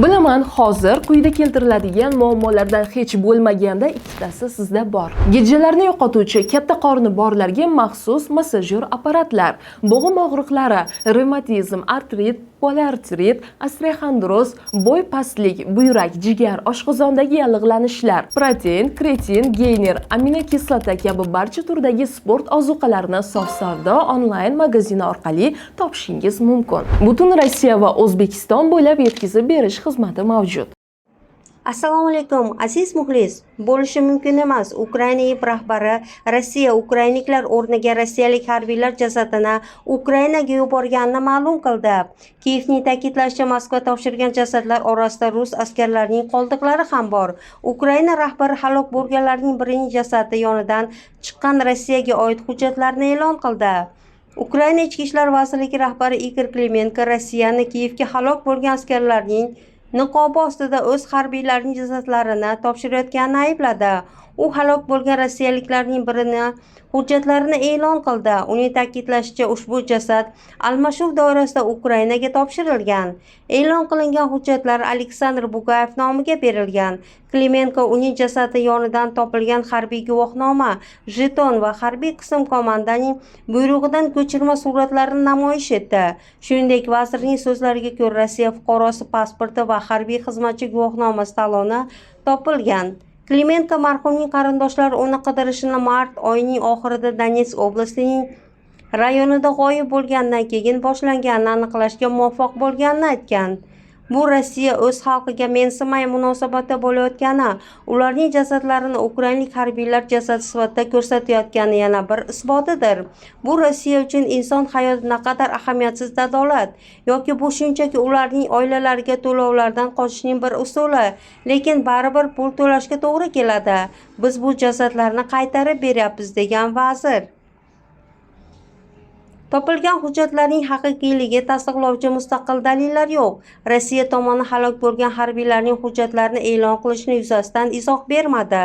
Bilaman, hozir quyida keltiriladigan muammolardan hech bo'lmaganda ikkitasi sizda bor. Gijjalarni yo'qotuvchi katta qorni borlarga maxsus massajyor apparatlar, bo'g'im og'riqlari, revmatizm, artrit, poliartrit, osteoxondroz, bo'y pastlik, buyrak, jigar, oshqozondagi yallig'lanishlar, protein, kreatin, geyner, aminokislota kabi barcha turdagi sport ozuqalarini sof savdo onlayn magazini orqali topishingiz mumkin. Butun Rossiya va O'zbekiston bo'ylab yetkazib berish xizmati mavjud. Assalomu alaykum aziz muxlis. Bo'lishi mumkin emas. Ukraina rahbari Rossiya ukrainliklar o'rniga rossiyalik harbiylar jasadini Ukrainaga yuborganini ma'lum qildi. Kiyevning ta'kidlashicha, Moskva topshirgan jasadlar orasida rus askarlarining qoldiqlari ham bor. Ukraina rahbari halok bo'lganlarning birining jasadi yonidan chiqqan Rossiyaga oid hujjatlarni e'lon qildi. Ukraina ichki ishlar vazirligi rahbari Igor Klimenko Rossiyani Kiyevga halok bo'lgan askarlarning niqobi ostida o'z harbiylarining jasadlarini topshirayotganini aybladi. U halok bo'lgan rossiyaliklarning birini hujjatlarini e'lon qildi. Uning ta'kidlashicha, ushbu jasad almashuv doirasida Ukrainaga topshirilgan. E'lon qilingan hujjatlar Aleksandr Bugayev nomiga berilgan. Klimenko uning jasadi yonidan topilgan harbiy guvohnoma, jeton va harbiy qism qo'mondanining buyrug'idan ko'chirma suratlarini namoyish etdi. Shuningdek, vazirning so'zlariga ko'ra, Rossiya fuqarosi pasporti va harbiy xizmatchi guvohnomasi taloni topilgan. Klimenko marhumning qarindoshlari uni qidirishini mart oyining oxirida Donetsk oblastining rayonida g'oyib bo'lgandan keyin boshlanganini aniqlashga muvaffaq bo'lganini aytgan. Bu Rossiya o'z xalqiga mensimay munosabatda bo'layotgani, ularning jasadlarini ukrainalik harbiylar jasadi sifatida ko'rsatayotgani yana bir isbotidir. Bu Rossiya uchun inson hayoti naqadar ahamiyatsiz adolat, yoki bu shunchaki ularning oilalariga to'lovlardan qochishning bir usuli, lekin baribir pul to'lashga to'g'ri keladi. Biz bu jasadlarni qaytarib beryapmiz, degan vazir. Topilgan hujjatlarning haqiqiyligi tasdiqlovchi mustaqil dalillar yo'q. Rossiya tomoni halok bo'lgan harbiylarning hujjatlarini e'lon qilishni yuzasidan izoh bermadi.